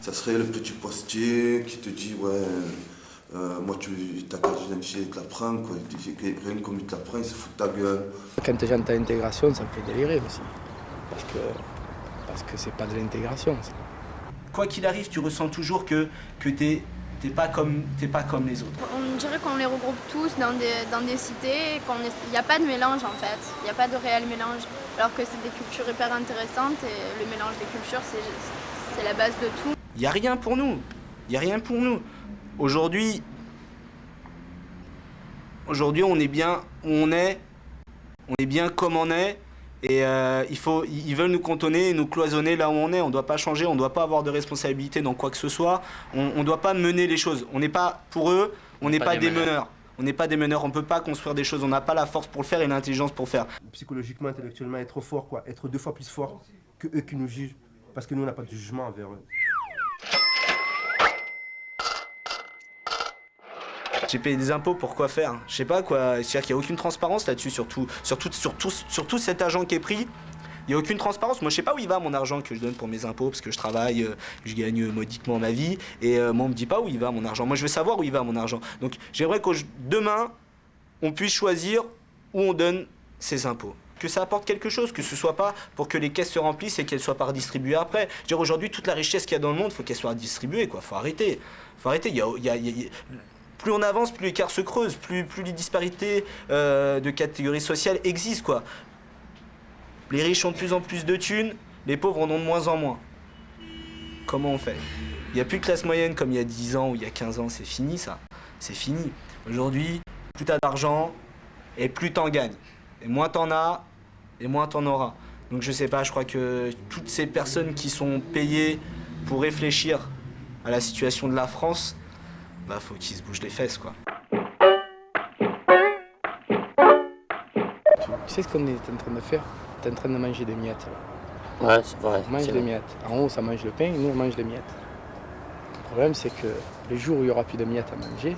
Ça serait le petit postier qui te dit ouais, moi ta carte d'identité il te la prend quoi, rien comme il te la prend, il se fout de ta gueule. Quand j'entends intégration, ça me fait délirer aussi, parce que c'est pas de l'intégration. Quoi qu'il arrive, tu ressens toujours que t'es pas comme les autres. On dirait qu'on les regroupe tous dans des cités, il n'y a pas de mélange en fait, il n'y a pas de réel mélange, alors que c'est des cultures hyper intéressantes et le mélange des cultures c'est la base de tout. Il n'y a rien pour nous, Aujourd'hui, on est bien où on est bien comme on est, et ils veulent nous cantonner et nous cloisonner là où on est. On ne doit pas changer, on ne doit pas avoir de responsabilité dans quoi que ce soit, on ne doit pas mener les choses. On n'est pas, pour eux, on n'est pas des meneurs. On n'est pas des meneurs, on ne peut pas construire des choses, on n'a pas la force pour le faire et l'intelligence pour le faire. Psychologiquement, intellectuellement, être fort, quoi. Être 2 fois plus fort que eux qui nous jugent, parce que nous, on n'a pas de jugement envers eux. J'ai payé des impôts pour quoi faire? Je sais pas quoi, c'est-à-dire qu'il n'y a aucune transparence là-dessus, surtout cet argent qui est pris. Il n'y a aucune transparence. Moi, je sais pas où il va mon argent que je donne pour mes impôts, parce que je travaille, je gagne modiquement ma vie, et moi, on me dit pas où il va mon argent. Moi, je veux savoir où il va mon argent. Donc, j'aimerais que demain, on puisse choisir où on donne ses impôts. Que ça apporte quelque chose, que ce soit pas pour que les caisses se remplissent et qu'elles soient pas redistribuées après. Je veux dire, aujourd'hui, toute la richesse qu'il y a dans le monde, il faut qu'elle soit redistribuée, quoi. Faut arrêter. Plus on avance, plus l'écart se creuse, plus les disparités de catégories sociales existent, quoi. Les riches ont de plus en plus de thunes, les pauvres en ont de moins en moins. Comment on fait? Il n'y a plus de classe moyenne comme il y a 10 ans ou il y a 15 ans, c'est fini ça. C'est fini. Aujourd'hui, plus t'as d'argent et plus t'en gagnes. Et moins t'en as, et moins t'en auras. Donc je sais pas, je crois que toutes ces personnes qui sont payées pour réfléchir à la situation de la France, bah faut qu'ils se bougent les fesses, quoi. Tu sais ce qu'on est en train de faire? T'es en train de manger des miettes. Ouais, c'est vrai. On mange des miettes. En haut, ça mange le pain, et nous, on mange des miettes. Le problème, c'est que le jour où il n'y aura plus de miettes à manger,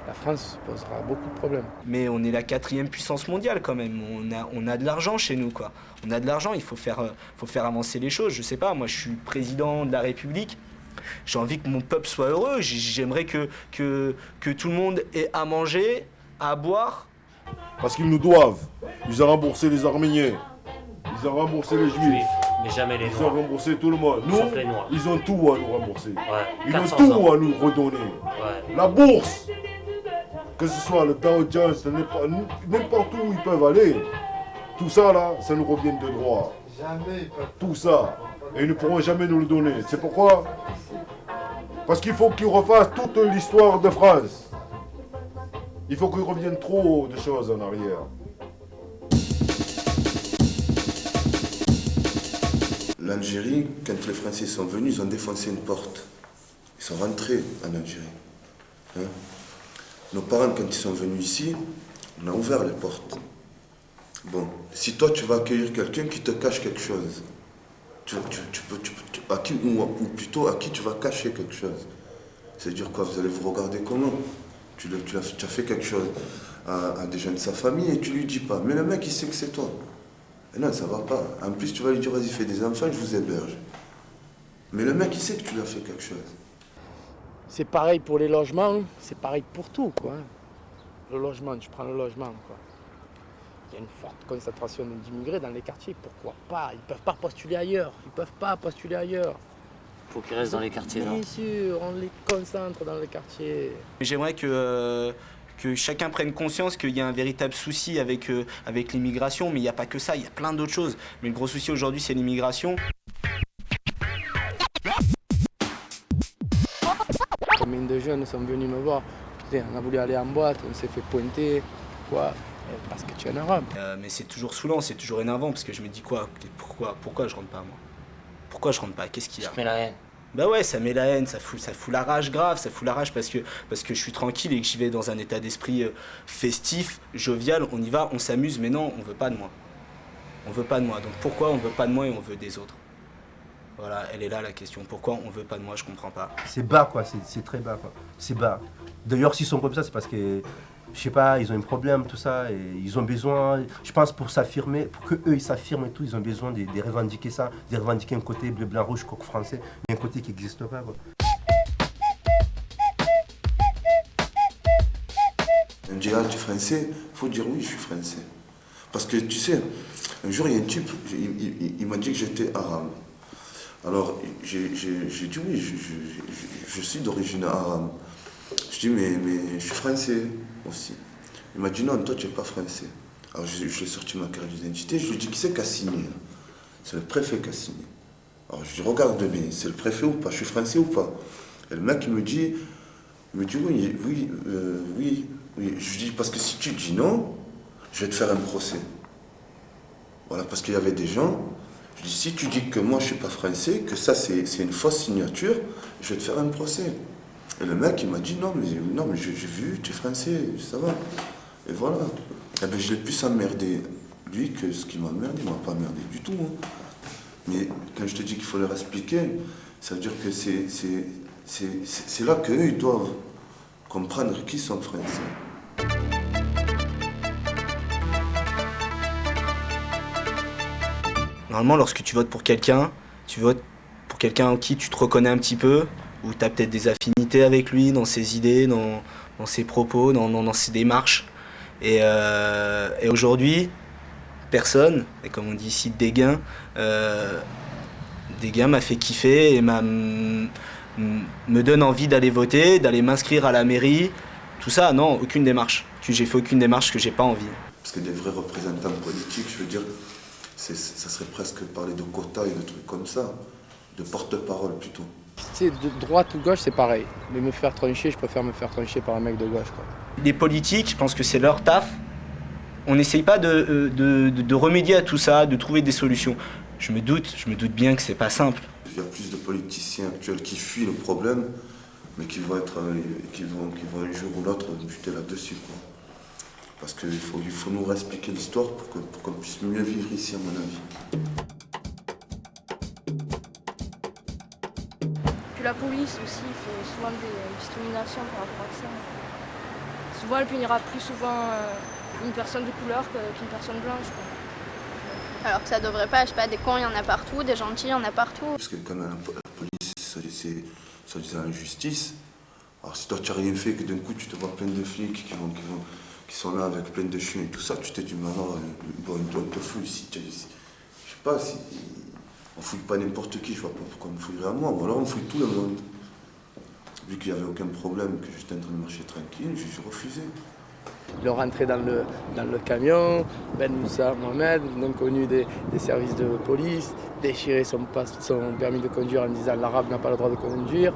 la France posera beaucoup de problèmes. Mais on est la 4e puissance mondiale quand même. On a de l'argent chez nous, quoi. On a de l'argent, il faut faire avancer les choses. Je sais pas, moi je suis président de la République. J'ai envie que mon peuple soit heureux. J'aimerais que tout le monde ait à manger, à boire. Parce qu'ils nous doivent. Ils ont remboursé les Arméniens. Ils ont remboursé les Juifs. Mais jamais les Ils Noirs. ont remboursé tout le monde. Nous, Sauf les Noirs. ils ont tout à nous rembourser. Ouais, Ils ont 400 tout ans. à nous redonner. Ouais. La bourse, que ce soit le Dow Jones, n'importe où ils peuvent aller, tout ça là, ça nous revient de droit. Jamais. Tout ça. Et ils ne pourront jamais nous le donner. C'est pourquoi? Parce qu'il faut qu'ils refassent toute l'histoire de France. Il faut qu'ils reviennent trop de choses en arrière. L'Algérie, quand les Français sont venus, ils ont défoncé une porte. Ils sont rentrés en Algérie. Hein? Nos parents, quand ils sont venus ici, on a ouvert les portes. Bon, si toi tu vas accueillir quelqu'un qui te cache quelque chose, ou plutôt à qui tu vas cacher quelque chose. C'est-à-dire quoi? Vous allez vous regarder comment? Tu as fait quelque chose à des gens de sa famille et tu lui dis pas. Mais le mec il sait que c'est toi. Et non, ça va pas. En plus tu vas lui dire vas-y fais des enfants, je vous héberge. Mais le mec il sait que tu lui as fait quelque chose. C'est pareil pour les logements, c'est pareil pour tout, quoi. Le logement, tu prends le logement, quoi. Il y a une forte concentration d'immigrés dans les quartiers. Pourquoi pas? Ils ne peuvent pas postuler ailleurs. Faut qu'ils restent dans les quartiers, non? Bien sûr, on les concentre dans les quartiers. J'aimerais que chacun prenne conscience qu'il y a un véritable souci avec l'immigration, mais il n'y a pas que ça, il y a plein d'autres choses. Mais le gros souci aujourd'hui, c'est l'immigration. Combien de jeunes sont venus me voir? Putain, on a voulu aller en boîte, on s'est fait pointer, quoi? Parce que tu es un arabe. Mais c'est toujours saoulant, c'est toujours énervant, parce que je me dis quoi? Pourquoi je rentre pas, moi? Pourquoi je rentre pas? Qu'est-ce qu'il y a? Ça met la haine. Bah ouais, ça met la haine, ça fout la rage grave, ça fout la rage parce que je suis tranquille et que j'y vais dans un état d'esprit festif, jovial, on y va, on s'amuse, mais non, on veut pas de moi. On veut pas de moi, donc pourquoi on veut pas de moi et on veut des autres? Voilà, elle est là la question, pourquoi on veut pas de moi, je comprends pas. C'est bas, quoi, c'est très bas, quoi. C'est bas. D'ailleurs, s'ils sont comme ça, c'est parce que je sais pas, ils ont un problème, tout ça, et ils ont besoin, je pense pour s'affirmer, pour qu'eux ils s'affirment et tout, ils ont besoin de revendiquer ça, de revendiquer un côté bleu, blanc, rouge, coq français, mais un côté qui n'existe pas, quoi. On dit, ah, tu es français? Il faut dire oui, je suis français. Parce que tu sais, un jour, il y a un type, il m'a dit que j'étais arabe. Alors, j'ai dit oui, je suis d'origine arabe. Je dis, mais je suis français aussi. Il m'a dit, non, toi, tu n'es pas français. Alors, je lui ai sorti ma carte d'identité, je lui ai dit, qui c'est qui a signé? C'est le préfet qui a signé. Alors, je lui ai dit, regarde bien, c'est le préfet ou pas? Je suis français ou pas? Et le mec, il me dit oui. Je lui dis, parce que si tu dis non, je vais te faire un procès. Voilà, parce qu'il y avait des gens, je dis, si tu dis que moi je ne suis pas français, que ça c'est une fausse signature, je vais te faire un procès. Et le mec, il m'a dit, non, mais j'ai vu, tu es français, ça va. Et voilà. Et bien, je l'ai plus emmerdé, lui, que ce qui m'a emmerdé. Il ne m'a pas emmerdé du tout. Hein. Mais quand je te dis qu'il faut leur expliquer, ça veut dire que c'est là qu'eux, ils doivent comprendre qui sont français. Normalement, lorsque tu votes pour quelqu'un, tu votes pour quelqu'un en qui tu te reconnais un petit peu, où tu as peut-être des affinités avec lui, dans ses idées, dans ses propos, dans ses démarches. Et aujourd'hui, personne, et comme on dit ici, Dégain m'a fait kiffer et me donne envie d'aller voter, d'aller m'inscrire à la mairie. Tout ça, non, aucune démarche. J'ai fait aucune démarche parce que j'ai pas envie. Parce que des vrais représentants politiques, je veux dire, ça serait presque parler de quotas et de trucs comme ça, de porte-parole plutôt. Tu sais, de droite ou gauche, c'est pareil. Mais me faire trancher, je préfère me faire trancher par un mec de gauche, quoi. Les politiques, je pense que c'est leur taf. On n'essaye pas de remédier à tout ça, de trouver des solutions. Je me doute bien que c'est pas simple. Il y a plus de politiciens actuels qui fuient le problème, mais qui vont un jour ou l'autre buter là-dessus, quoi. Parce qu'il faut nous réexpliquer l'histoire pour qu'on puisse mieux vivre ici, à mon avis. Puis la police aussi fait souvent des discriminations par rapport à ça. Souvent, elle punira plus souvent une personne de couleur qu'une personne blanche, quoi. Alors que ça devrait pas, je sais pas, des cons, il y en a partout, des gentils, il y en a partout. Parce que quand la police, c'est soi-disant la justice. Alors si toi tu n'as rien fait, que d'un coup tu te vois plein de flics qui sont là avec plein de chiens et tout ça, tu te dis, mais alors, bon, on te fouille ici. Je sais pas, si on fouille pas n'importe qui, je vois pas pourquoi on me fouillerait à moi. Ou alors on fouille tout le monde. Vu qu'il n'y avait aucun problème, que j'étais en train de marcher tranquille, j'ai refusé. Il est rentré dans le camion, Ben Moussa Mohamed, inconnu des services de police, déchiré son permis de conduire en disant l'arabe n'a pas le droit de conduire.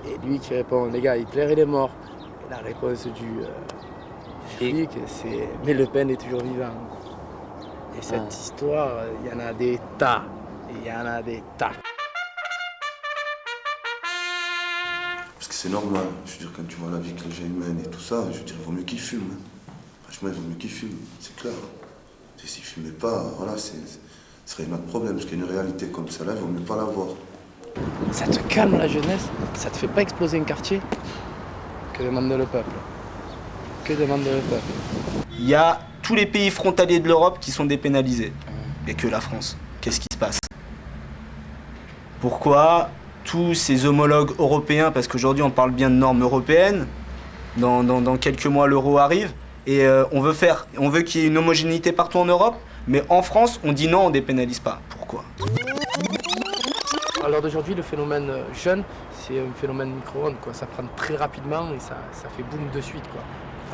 Et lui qui répond, les gars, Hitler il est mort. Et la réponse du flic, c'est mais Le Pen est toujours vivant. Et cette histoire, il y en a des tas. Il y en a des tas. Parce que c'est normal, je veux dire, quand tu vois la vie que les gens mènent et tout ça, je veux dire, il vaut mieux qu'ils fument. Franchement, il vaut mieux qu'ils fument, c'est clair. S'ils ne fumaient pas, voilà, ce serait notre problème, parce qu'il y a une réalité comme ça là, il vaut mieux pas la voir. Ça te calme la jeunesse, ça te fait pas exploser un quartier. Que demande le peuple? Que demande le peuple? Il y a tous les pays frontaliers de l'Europe qui sont dépénalisés. Et que la France. Qu'est-ce qui se passe? Pourquoi tous ces homologues européens, parce qu'aujourd'hui on parle bien de normes européennes, dans quelques mois l'euro arrive, et on veut qu'il y ait une homogénéité partout en Europe, mais en France on dit non, on dépénalise pas. Pourquoi? À l'heure d'aujourd'hui, le phénomène jeune, c'est un phénomène micro-ondes, quoi. Ça prend très rapidement et ça fait boum de suite, quoi.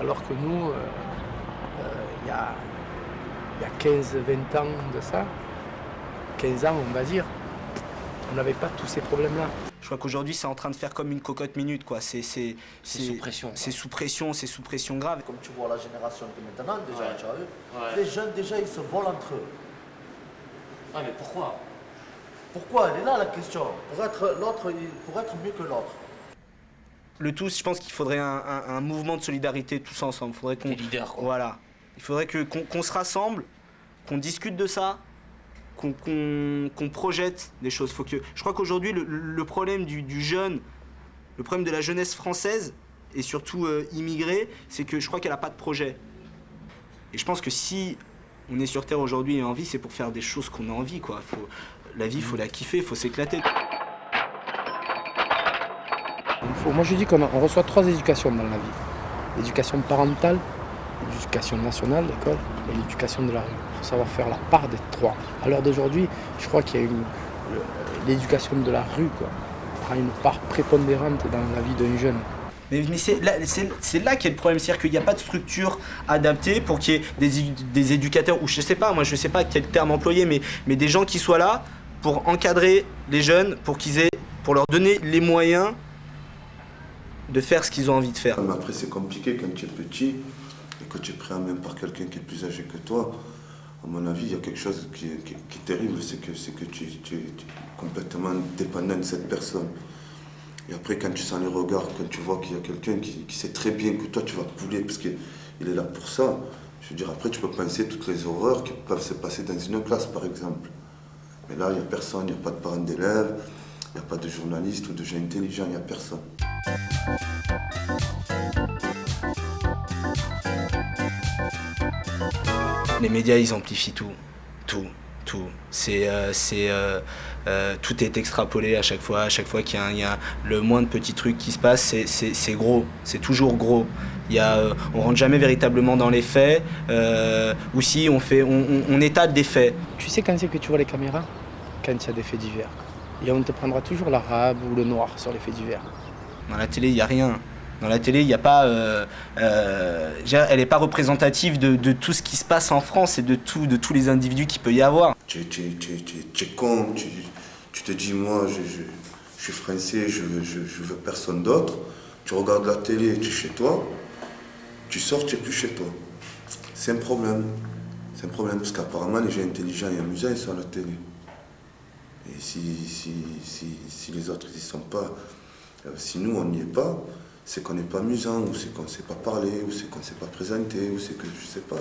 Alors que nous, il y a 15-20 ans de ça, 15 ans on va dire, on n'avait pas tous ces problèmes-là. Je crois qu'aujourd'hui c'est en train de faire comme une cocotte minute, quoi. C'est sous pression. C'est sous pression, c'est sous pression grave. Comme tu vois la génération de maintenant, déjà, tu as vu, les jeunes déjà ils se volent entre eux. Ah mais pourquoi? Pourquoi? Elle est là la question. Pour être mieux que l'autre. Le tout, je pense qu'il faudrait un mouvement de solidarité tous ensemble. Il faudrait qu'on. Des leaders, quoi. Voilà. Il faudrait qu'on se rassemble, qu'on discute de ça, qu'on projette des choses. Je crois qu'aujourd'hui, le problème du jeune, le problème de la jeunesse française et surtout immigrée, c'est que je crois qu'elle n'a pas de projet. Et je pense que si on est sur Terre aujourd'hui et en vie, c'est pour faire des choses qu'on a envie, quoi. La vie, il faut la kiffer, il faut s'éclater. Moi je dis qu'on reçoit 3 éducations dans la vie. L'éducation parentale, l'éducation nationale, l'école, et l'éducation de la rue. Il faut savoir faire la part des 3. À l'heure d'aujourd'hui, je crois qu'il y a l'éducation de la rue, quoi, prend une part prépondérante dans la vie d'un jeune. Mais c'est là qu'est le problème, c'est-à-dire qu'il n'y a pas de structure adaptée pour qu'il y ait des éducateurs, ou je sais pas, moi je sais pas quel terme employer, mais des gens qui soient là pour encadrer les jeunes, pour leur donner les moyens de faire ce qu'ils ont envie de faire. Mais après c'est compliqué quand tu es petit et que tu es pris en main par quelqu'un qui est plus âgé que toi. À mon avis, il y a quelque chose qui est terrible, c'est que tu es complètement dépendant de cette personne. Et après, quand tu sens les regards, quand tu vois qu'il y a quelqu'un qui sait très bien que toi, tu vas pouler parce qu'il est là pour ça, je veux dire, après, tu peux penser toutes les horreurs qui peuvent se passer dans une classe, par exemple. Mais là, il n'y a personne, il n'y a pas de parents d'élèves, il n'y a pas de journalistes ou de gens intelligents, il n'y a personne. Les médias, ils amplifient tout. Tout est extrapolé à chaque fois qu'il y a le moindre petit truc qui se passe, c'est gros, c'est toujours gros. On rentre jamais véritablement dans les faits, ou si on étale des faits. Tu sais quand c'est que tu vois les caméras? Quand il y a des faits divers. Et on te prendra toujours l'arabe ou le noir sur les faits divers. Dans la télé, il n'y a rien. Dans la télé, il n'y a pas. Elle n'est pas représentative de tout ce qui se passe en France et de tous les individus qu'il peut y avoir. Tu es con, tu te dis, moi, je suis français, je veux personne d'autre. Tu regardes la télé, tu es chez toi. Tu sors, tu n'es plus chez toi. C'est un problème. C'est un problème parce qu'apparemment, les gens intelligents et amusants, ils sont à la télé. Et si les autres, ils n'y sont pas, si nous, on n'y est pas, c'est qu'on n'est pas amusant, ou c'est qu'on ne sait pas parler, ou c'est qu'on ne sait pas présenter, ou c'est que je sais pas.